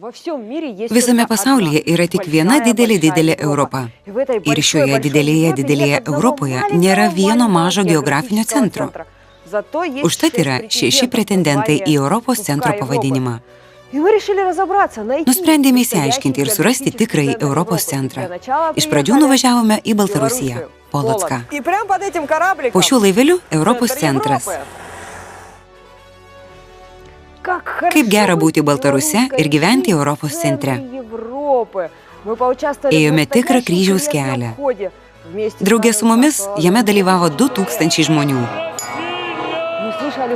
Visame pasaulyje yra tik viena didelė Europa. Ir šioje didelėje Europoje nėra vieno mažo geografinio centro. Užtat yra 6 pretendentai į Europos centro pavadinimą. Nusprendėme įsiaiškinti ir surasti tikrąjį Europos centrą. Iš pradžių nuvažiavome į Baltarusiją, Polocką. Po šiuo laiveliu Europos centras. Kaip gera būti Baltaruse ir gyventi Europos centre. Ėjome tikrą kryžiaus kelią. Drauge su mumis jame dalyvavo 2000 žmonių.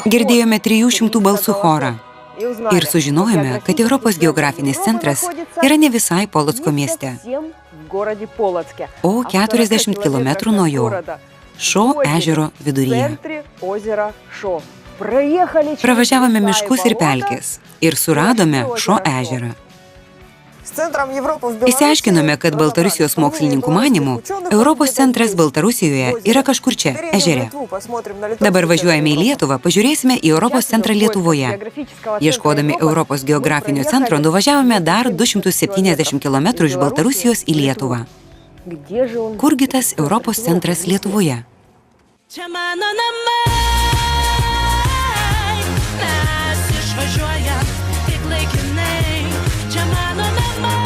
Girdėjome 300 balsų chorą. Ir sužinojome, kad Europos geografinis centras yra ne visai Polocko mieste, o 40 km nuo jo, Šo ežero viduryje. Pravažiavome miškus ir pelkes ir suradome Šo ežerą. Išsiaiškinome, kad Baltarusijos mokslininkų manymų Europos centras Baltarusijoje yra kažkur čia, ežere. Dabar važiuojame į Lietuvą, pažiūrėsime į Europos centrą Lietuvoje. Ieškodami Europos geografinio centro nuvažiavome dar 270 km iš Baltarusijos į Lietuvą. Kurgi tas Europos centras Lietuvoje? Čia mano namai, mes išvažiuojam tik laikinai. Čia mano namai,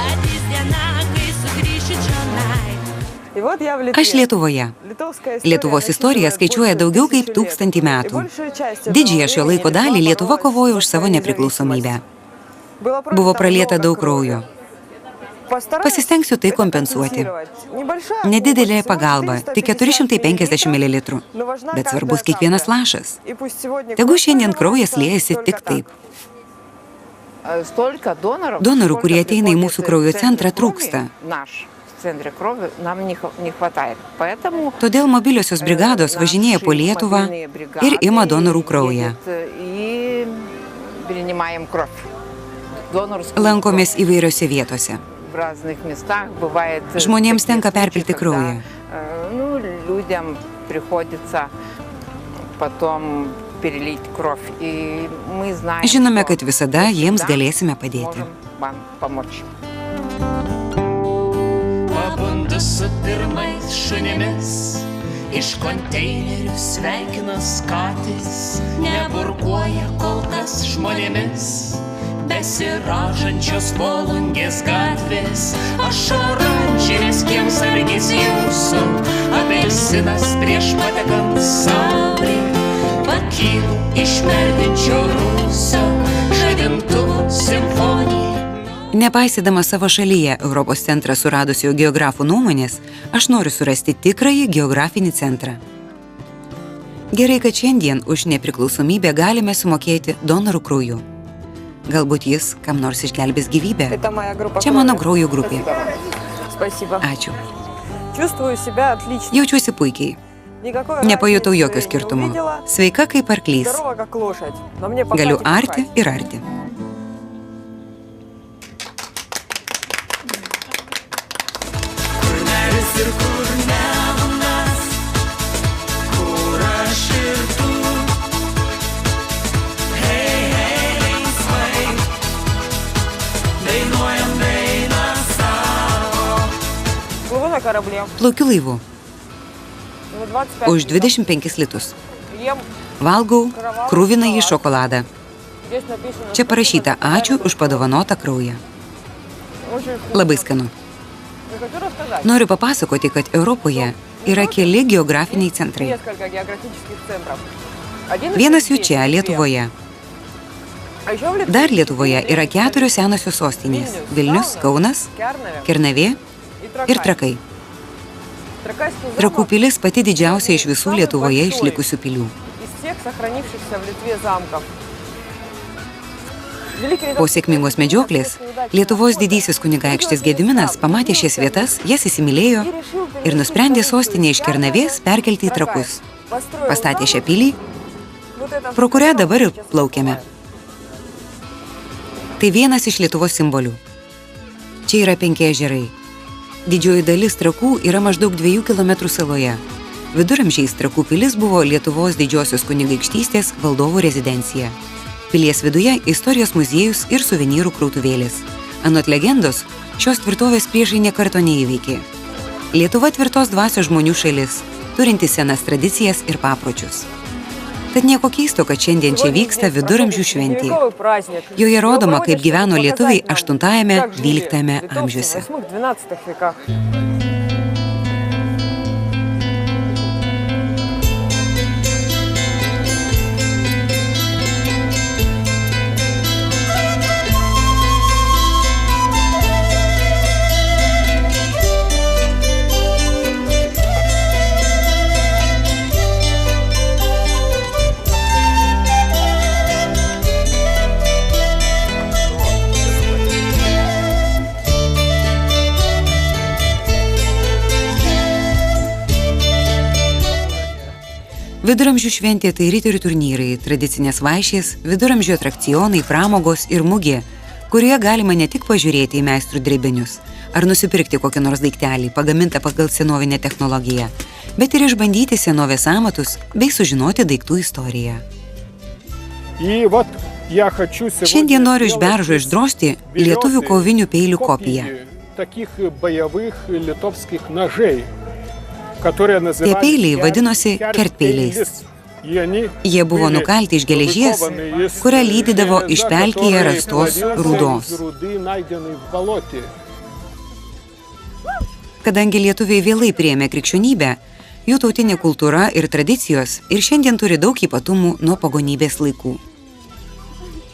ateis diena, kai sugrįšiu čionai. Aš Lietuvoje. Lietuvos istorija skaičiuoja daugiau kaip 1000 metų. Didžiąją šio laiko dalį Lietuva kovojo už savo nepriklausomybę. Buvo pralieta daug kraujo. Pasistengsiu tai kompensuoti. Nedidelė pagalba, tik 450 ml. Bet svarbus kiekvienas lašas. Tegu šiandien kraujas liejasi tik taip. Donorų, kurie ateina į mūsų kraujo centrą, trūksta. Todėl mobiliosios brigados važinėja po Lietuvą ir ima donorų kraują. Lankomės įvairiose vietose. Žmonėms tenka perpilti kraują. Žinome, kad visada jiems galėsime padėti. Pabundu su pirmais šunimis, iš konteinerių sveikinas katės, neburkuoja kol kas žmonėmis. Besiražančios Volungės gatvės, aš oranžinės kiemsargis jūsų, apelsinas prieš patekant saulė, pakylu iš merdinčio rūsio, žadintuvų simfonija. Nepaisydama savo šalyje Europos centrą suradusio geografų nuomonės, aš noriu surasti tikrąjį geografinį centrą. Gerai, kad šiandien už nepriklausomybę galime sumokėti donorų krauju. Galbūt jis kam nors išgelbės gyvybę. Čia mano kraujo grupė. Ačiū. Jaučiuosi puikiai. Nepajutau jokio skirtumo. Sveika kaip arklys. Galiu arti ir arti. Plaukiu laivu. Už 25 litus. Valgau kruvinąjį šokoladą. Čia parašyta ačiū už padovanotą kraują. Labai skanu. Noriu papasakoti, kad Europoje yra keli geografiniai centrai. Vienas jų čia, Lietuvoje. Dar Lietuvoje yra 4 senosios sostinės – Vilnius, Kaunas, Kernavė ir Trakai. Trakų pilis pati didžiausia iš visų Lietuvoje išlikusių pilių. Po sėkmingos medžioklės, Lietuvos didysis kunigaikštis Gediminas pamatė šias vietas, jas įsimylėjo ir nusprendė sostinę iš Kernavės perkelti į Trakus. Pastatė šią pilį, pro kurią dabar ir plaukiame. Tai vienas iš Lietuvos simbolių. Čia yra 5 ežerai. Didžioji dalis Trakų yra maždaug 2 km saloje. Viduramžiais Trakų pilis buvo Lietuvos didžiosios kunigaikštystės valdovų rezidencija. Pilies viduje istorijos muziejus ir suvenyrų krautuvėlės. Anot legendos, šios tvirtovės priešai nė karto neįveikė. Lietuva tvirtos dvasios žmonių šalis, turinti senas tradicijas ir papročius. Tad nieko keisto, kad šiandien čia vyksta viduramžių šventė. Joje rodoma, kaip gyveno lietuviai 8–12 amžiuose. Viduramžių šventė tai riterių turnyrai, tradicinės vaišės, viduramžių atrakcionai, pramogos ir mugė, kurioje galima ne tik pažiūrėti į meistrų dirbinius ar nusipirkti kokį nors daiktelį, pagamintą pagal senovinę technologiją, bet ir išbandyti senovės amatus bei sužinoti daiktų istoriją. Šiandien noriu iš beržo išdrožti lietuvių kovinių peilių kopiją. Tie peiliai vadinosi kertpeiliais. Jie buvo nukalti iš geležies, kurią lydydavo iš pelkėje rastos rūdos. Kadangi lietuviai vėlai priėmė krikščionybę, jų tautinė kultūra ir tradicijos ir šiandien turi daug ypatumų nuo pagonybės laikų.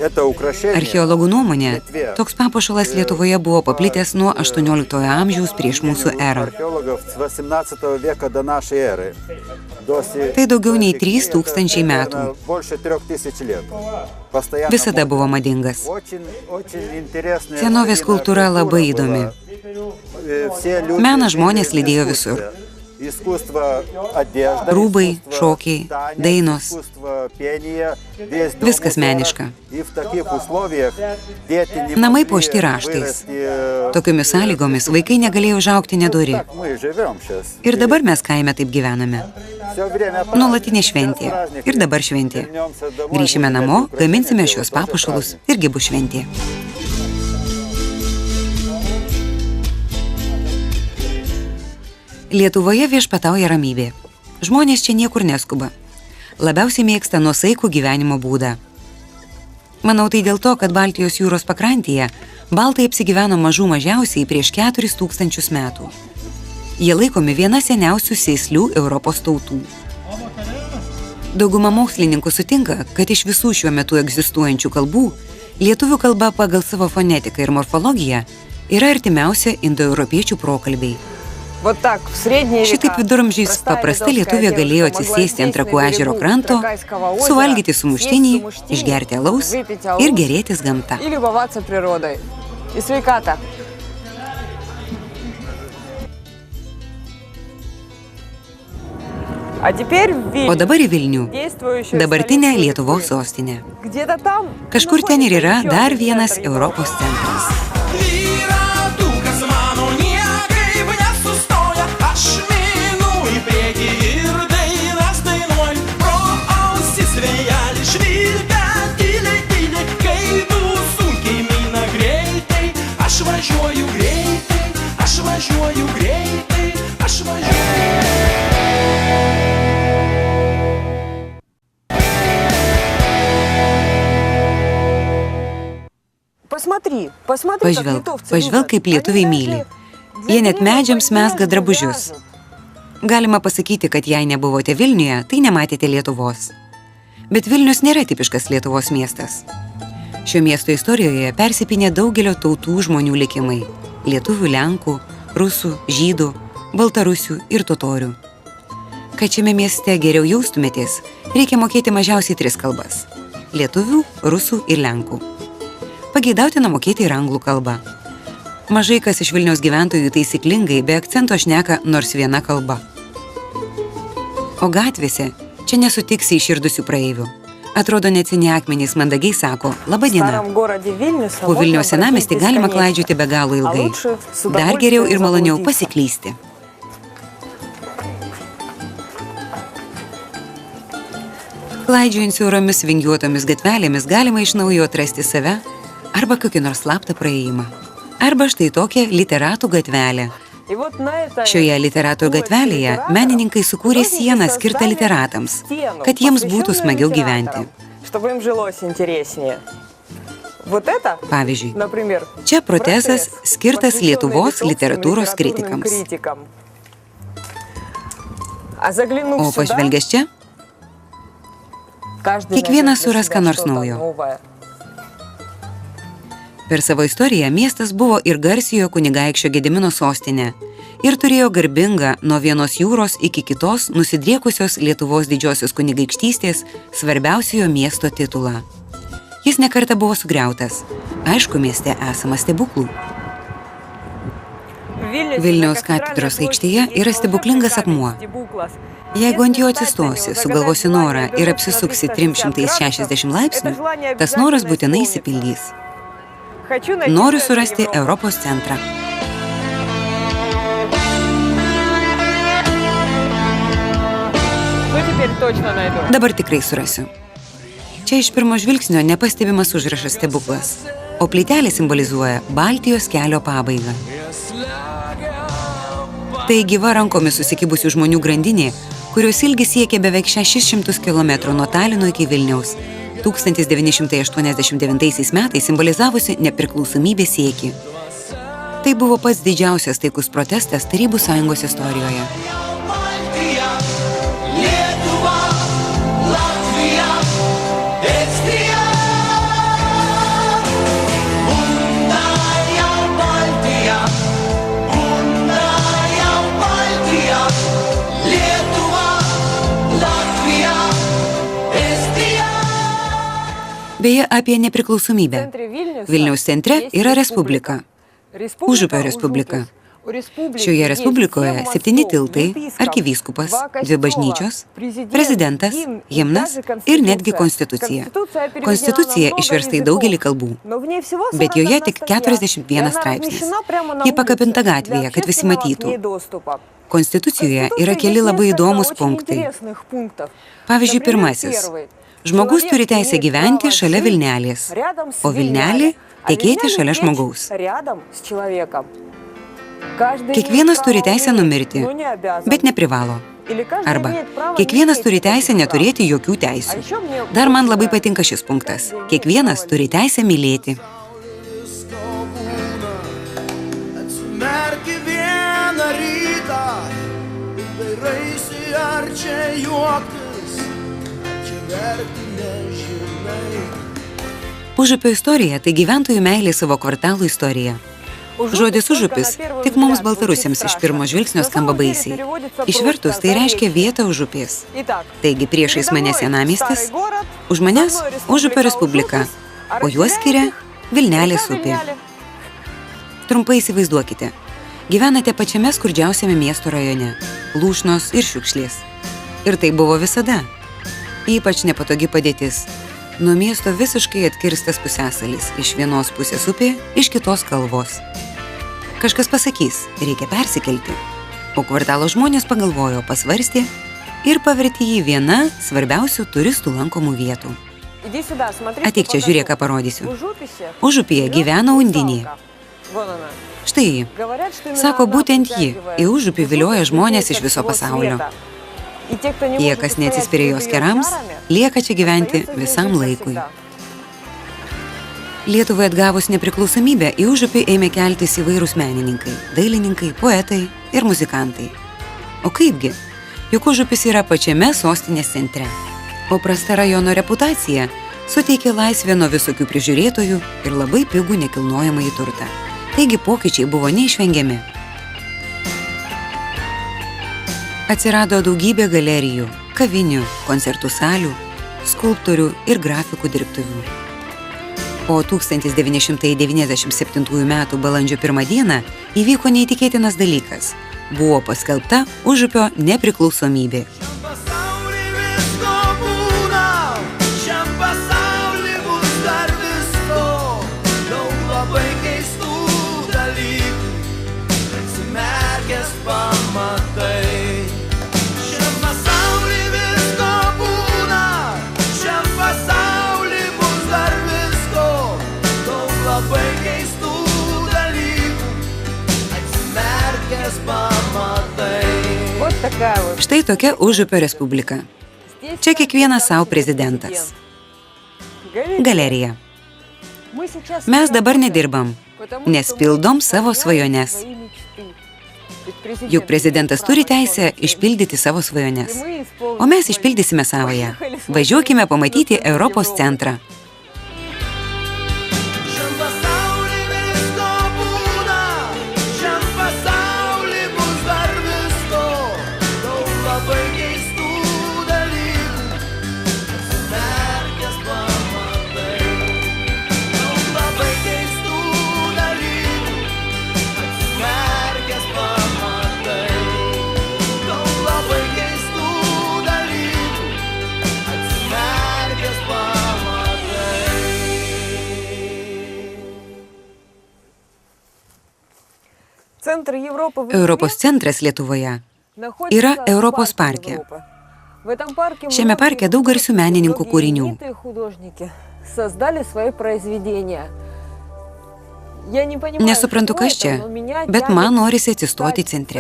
Archeologų nuomonė, toks papuošalas Lietuvoje buvo paplitęs nuo 18 amžiaus prieš mūsų erą. Tai daugiau nei 3000 metų. Visada buvo madingas. Senovės kultūra labai įdomi. Meną žmonės lydėjo visur. Rūbai, šokiai, dainos. Viskas meniška. Namai puošti raštais. Tokiomis sąlygomis vaikai negalėjo užaugti nedori. Ir dabar mes kaime taip gyvename. Nuolatinė šventė. Ir dabar šventė. Grįšime namo, gaminsime šios papuošalus, irgi bus šventė. Lietuvoje viešpatauja ramybė. Žmonės čia niekur neskuba. Labiausiai mėgsta nuosaikų gyvenimo būdą. Manau, tai dėl to, kad Baltijos jūros pakrantėje baltai apsigyveno mažiausiai prieš 4000 metų. Jie laikomi viena seniausių sėslių Europos tautų. Dauguma mokslininkų sutinka, kad iš visų šiuo metu egzistuojančių kalbų, lietuvių kalba pagal savo fonetiką ir morfologiją yra artimiausia indoeuropiečių prokalbiai. Šitaip viduramžiais paprastai lietuvė galėjo atsisėsti ant Trakų ežero kranto, suvalgyti sumuštinį, išgerti alaus ir gerėtis gamta. O dabar į Vilnių, dabartinę Lietuvos sostinę. Kažkur ten ir yra dar vienas Europos centras. Pažvelk, kaip lietuviai myli. Jie net medžiams mezga drabužius. Galima pasakyti, kad jei nebuvote Vilniuje, tai nematėte Lietuvos. Bet Vilnius nėra tipiškas Lietuvos miestas. Šio miesto istorijoje persipynė daugelio tautų žmonių likimai – lietuvių, lenkų, rusų, žydų, baltarusių ir totorių. Kad šiame mieste geriau jaustumėtės, reikia mokėti mažiausiai 3 kalbas – lietuvių, rusų ir lenkų. Pageidautina mokėti ir anglų kalbą. Mažai kas iš Vilniaus gyventojų taisyklingai be akcento šneka nors viena kalba. O gatvėse čia nesutiksi iširdusių praeivių. Atrodo, net seni akmenys mandagiai sako laba diena. Po Vilniaus senamiestį galima klaidžioti be galo ilgai. Dar geriau ir maloniau pasiklysti. Klaidžiojant siauromis vingiuotomis gatvelėmis galima iš naujo atrasti save arba kokį nors slaptą praėjimą. Arba štai tokią literatų gatvelę. Šioje literatų gatvelėje menininkai sukūrė sieną skirtą literatams, kad jiems būtų smagiau gyventi. Pavyzdžiui, čia protezas skirtas Lietuvos literatūros kritikams. O pažvelgęs čia, kiekvienas suras ką nors naujo. Per savo istoriją miestas buvo ir garsiojo kunigaikščio Gedimino sostinė ir turėjo garbingą nuo vienos jūros iki kitos nusidriekusios Lietuvos didžiosios kunigaikštystės svarbiausiojo miesto titulą. Jis nekartą buvo sugriautas. Aišku, mieste esama stebuklų. Vilniaus katedros aikštėje yra stebuklingas akmuo. Jeigu ant jo atsistosi, sugalvosi norą ir apsisuksi 360 laipsnių, tas noras būtinai išsipildys. Noriu surasti Europos centrą. Dabar tikrai surasiu. Čia iš pirmo žvilgsnio nepastebimas užrašas stebuklas, o plytelė simbolizuoja Baltijos kelio pabaigą. Tai gyva rankomis susikibusių žmonių grandinė, kurios ilgis siekia beveik 600 km nuo Talino iki Vilniaus. 1989 metais simbolizavusi nepriklausomybės siekį. Tai buvo pats didžiausias taikus protestas Tarybų Sąjungos istorijoje. Beje, apie nepriklausomybę. Vilniaus centre yra Respublika. Užupio Respublika. Šioje Respublikoje 7 tiltai, arkivyskupas, 2 bažnyčios, prezidentas, himnas ir netgi konstitucija. Konstitucija išversta į daugelį kalbų, bet joje tik 41 straipsnis. Ji pakabinta gatvėje, kad visi matytų. Konstitucijoje yra keli labai įdomus punktai. Pavyzdžiui, pirmasis. Žmogus turi teisę gyventi šalia Vilnelės, o Vilnelė tekėti šalia žmogaus. Kiekvienas turi teisę numirti, bet neprivalo. Arba kiekvienas turi teisę neturėti jokių teisių. Dar man labai patinka šis punktas. Kiekvienas turi teisę mylėti. Užupio istorija tai gyventojų meilė savo kvartalų istorija. Žodis užupis tik mums baltarusiams iš pirmo žvilgsnio skamba baisiai. Išvertus tai reiškia vietą užupės. Taigi priešais mane senamiestis, už manęs Užupio Respublika, o juos skiria Vilnelės upė. Trumpai įsivaizduokite, gyvenate pačiame skurdžiausiame miesto rajone, lūšnos ir šiukšlės. Ir tai buvo visada. Ypač nepatogi padėtis. Nuo miesto visiškai atkirstas pusiasalis, iš vienos pusės upė, iš kitos kalvos. Kažkas pasakys, reikia persikelti. O kvartalo žmonės pagalvojo, pasvarstė ir pavertė jį viena svarbiausių turistų lankomų vietų. Ateik čia, žiūrėk, ką parodysiu. Užupyje gyvena undinė. Štai ji. Sako, būtent ji į Užupį vilioja žmonės iš viso pasaulio. Tie, kas neatsispyrė jos kerams, lieka čia gyventi visam laikui. Lietuvai atgavus nepriklausomybę, į Užupį ėmė keltis įvairūs menininkai, dailininkai, poetai ir muzikantai. O kaipgi? Juk Užupis yra pačiame sostinės centre. O prasta rajono reputacija suteikė laisvę nuo visokių prižiūrėtojų ir labai pigų nekilnojamąjį turtą. Taigi pokyčiai buvo neišvengiami. Atsirado daugybė galerijų, kavinių, koncertų salių, skulptorių ir grafikų dirbtuvių. O 1997 m. balandžio 1 dieną įvyko neįtikėtinas dalykas. Buvo paskelbta Užupio nepriklausomybė. labai keistų dalykų, atsimerkęs pamatai. Štai tokia Užupio Respublika. Čia kiekvienas savo prezidentas. Galerija. Mes dabar nedirbam, nes pildom savo svajones. Juk prezidentas turi teisę išpildyti savo svajones. O mes išpildysime savoje. Važiuokime pamatyti Europos centrą. Šiam pasauly visko būna, šiam pasauly bus dar visko, daug labai keistų dalykų, atsimerkęs pamatai. Daug labai keistų dalykų, atsimerkęs pamatai. Daug labai keistų dalykų, atsimerkęs pamatai. Europos centras Lietuvoje yra Europos parke. Šiame parke daug garsių menininkų kūrinių. Nesuprantu, kas čia, bet man norisi atsistoti centre.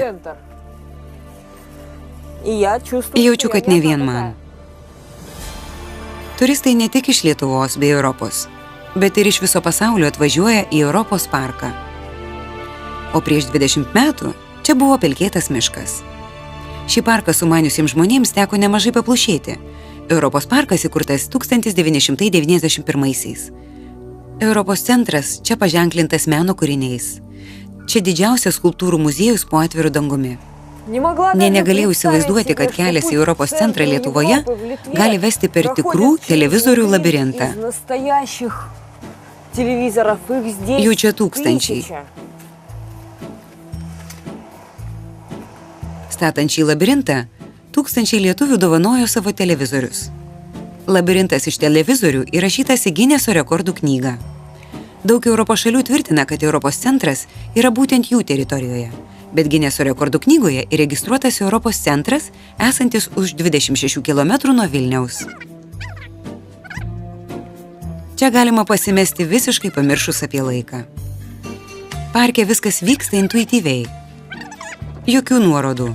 Jaučiu, kad ne vien man. Turistai ne tik iš Lietuvos bei Europos, bet ir iš viso pasaulio atvažiuoja į Europos parką. O prieš 20 metų čia buvo pelkėtas miškas. Šį parką sumaniusiems žmonėms teko nemažai paplušėti. Europos parkas įkurtas 1991-aisiais. Europos centras čia paženklintas meno kūriniais. Čia didžiausias skulptūrų muziejus po atviru dangumi. Negalėjau įsivaizduoti, kad kelias į Europos centrą Lietuvoje gali vesti per tikrų televizorių labirintą. Jų čia tūkstančiai. Statant šį labirintą, tūkstančiai lietuvių dovanojo savo televizorius. Labirintas iš televizorių įrašytas į Gineso rekordų knygą. Daug Europos šalių tvirtina, kad Europos centras yra būtent jų teritorijoje, bet Gineso rekordų knygoje įregistruotas Europos centras, esantis už 26 km nuo Vilniaus. Čia galima pasimesti visiškai pamiršus apie laiką. Parke viskas vyksta intuityviai. Jokių nuorodų.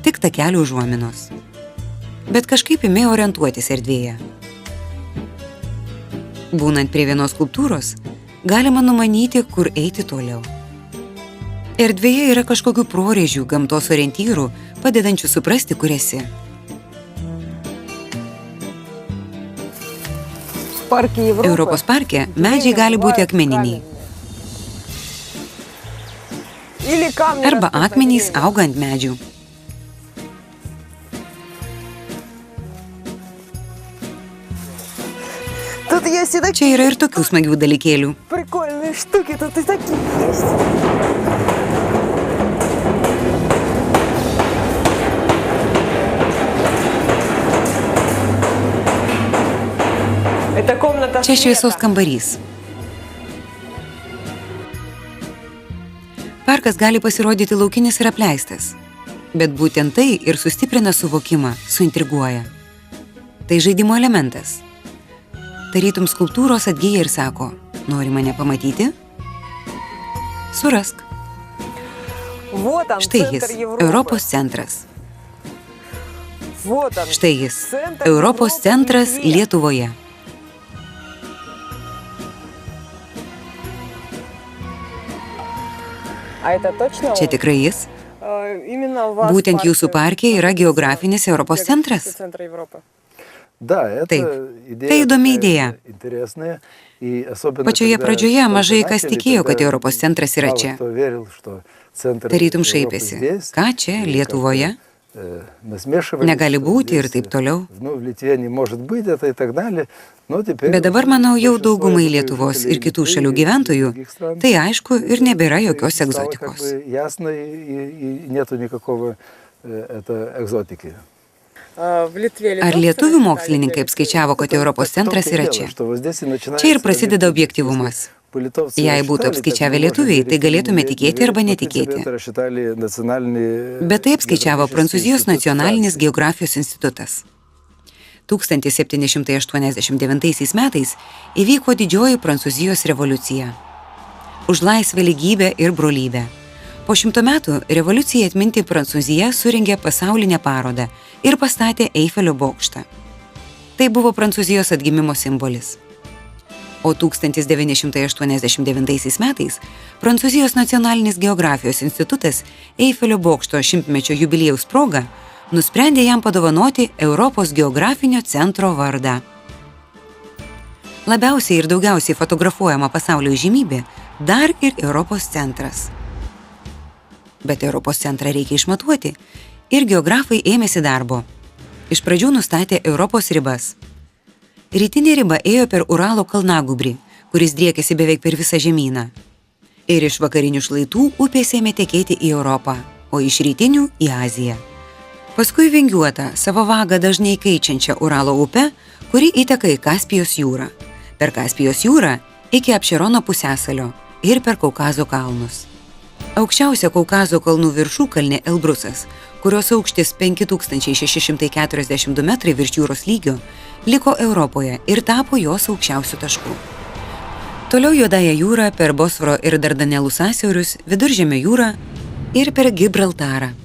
Tik takelių užuominos. Bet kažkaip ėmė orientuotis erdvėje. Būnant prie vienos skulptūros, galima numanyti, kur eiti toliau. Erdvėje yra kažkokių prorėžių, gamtos orientyrų, padedančių suprasti, kur esi. Europos parke medžiai gali būti akmeniniai. Arba akmenys auga ant medžių. Čia yra ir tokių smagių dalykėlių. Прикольные штуки, тут и такие есть. Это комната Čia šviesos kambarys. Parkas gali pasirodyti laukinis ir apleistas, bet būtent tai ir sustiprina suvokimą, suintriguoja. Tai žaidimo elementas. Tarytum skulptūros atgyja ir sako, nori mane pamatyti? Surask. Вот он, Štai центр jis, Европы. Europos centras. Вот он. Štai jis, Центр Europos Европы centras Литве. Lietuvoje. А это точно Čia он? tikrai jis? Именно у вас Būtent парке jūsų parke yra geografinis Europos centras. Центра Европы. Taip, tai įdomi idėja. Pačioje pradžioje mažai kas tikėjo, kad Europos centras yra čia. Tarytum šaipėsi. Ką čia, Lietuvoje? Negali būti ir taip toliau. Bet dabar, manau, jau daugumai Lietuvos ir kitų šalių gyventojų, tai aišku ir nebėra jokios egzotikos. Ar lietuvių mokslininkai apskaičiavo, kad Europos centras yra čia? Čia ir prasideda objektyvumas. Jei būtų apskaičiavę lietuviai, tai galėtume tikėti arba netikėti. Bet tai apskaičiavo Prancūzijos nacionalinis geografijos institutas. 1789 metais įvyko didžioji Prancūzijos revoliucija. Už laisvę, lygybę ir brolybę. Po 100 metų revoliucijai atminti Prancūzija surengė pasaulinę parodą ir pastatė Eifelio bokštą. Tai buvo Prancūzijos atgimimo simbolis. O 1989 metais Prancūzijos nacionalinis geografijos institutas Eifelio bokšto 100-mečio jubiliejaus proga nusprendė jam padovanoti Europos geografinio centro vardą. Labiausiai ir daugiausiai fotografuojama pasaulio įžymybė dar ir Europos centras. Bet Europos centrą reikia išmatuoti ir geografai ėmėsi darbo. Iš pradžių nustatė Europos ribas. Rytinė riba ėjo per Uralo kalnagūbrį, kuris driekėsi beveik per visą žemyną. Ir iš vakarinių šlaitų upės ėmė tekėti į Europą, o iš rytinių į Aziją. Paskui vingiuota, savo vagą dažnai keičiančią Uralo upę, kuri įteka į Kaspijos jūrą. Per Kaspijos jūrą iki Apšerono pusiasalio ir per Kaukazo kalnus. Aukščiausia Kaukazo kalnų viršūkalnė Elbrusas, kurios aukštis 5642 metrai virš jūros lygio, liko Europoje ir tapo jos aukščiausių taškų. Toliau Juodąją jūrą per Bosforo ir Dardanelų sąsiaurius, Viduržemio jūrą ir per Gibraltarą.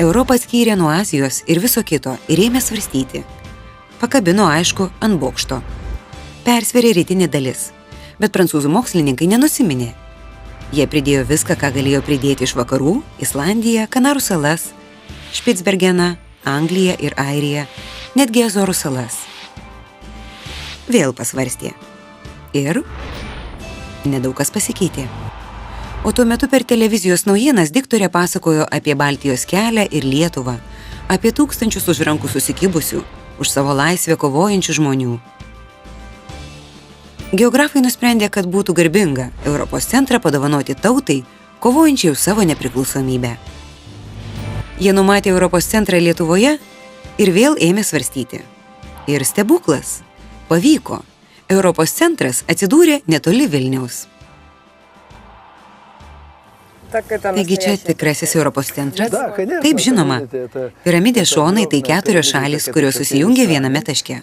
Europą skyrė nuo Azijos ir viso kito ir ėmė svarstyti. Pakabino, aišku, ant bokšto. Persvėrė rytinė dalis, bet prancūzų mokslininkai nenusiminė. Jie pridėjo viską, ką galėjo pridėti iš vakarų, Islandiją, Kanarų salas, Špicbergeną, Angliją ir Airiją, netgi Azorų salas. Vėl pasvarstė. Ir nedaug kas pasikeitė. O tuo metu per televizijos naujienas diktorė pasakojo apie Baltijos kelią ir Lietuvą, apie tūkstančius už rankų susikibusių, už savo laisvę kovojančių žmonių. Geografai nusprendė, kad būtų garbinga Europos centrą padovanoti tautai, kovojančiai už savo nepriklausomybę. Jie numatė Europos centrą Lietuvoje ir vėl ėmė svarstyti. Ir stebuklas. Pavyko. Europos centras atsidūrė netoli Vilniaus. Taigi čia tikrasis Europos centras? Taip, žinoma. Piramidės šonai tai 4 šalys, kurios susijungia viename taške.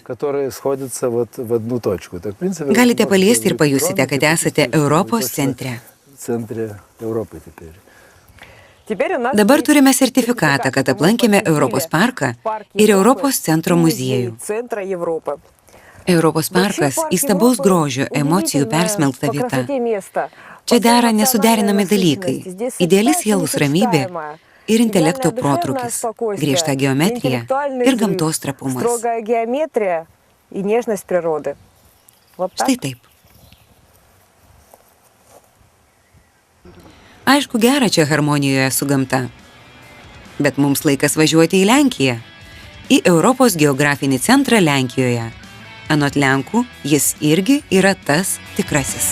Galite paliesti ir pajusite, kad esate Europos centre. Dabar turime sertifikatą, kad aplankėme Europos parką ir Europos centro muziejų. Europos parkas įstabaus grožio, emocijų persmelkta vieta. Čia dera nesuderinami dalykai, ideali sielos ramybė ir intelekto protrūkis, griežta geometrija ir gamtos trapumas. Štai taip. Aišku, gera čia harmonijoje su gamta, bet mums laikas važiuoti į Lenkiją, į Europos geografinį centrą Lenkijoje. Anot Lenkų, jis irgi yra tas tikrasis.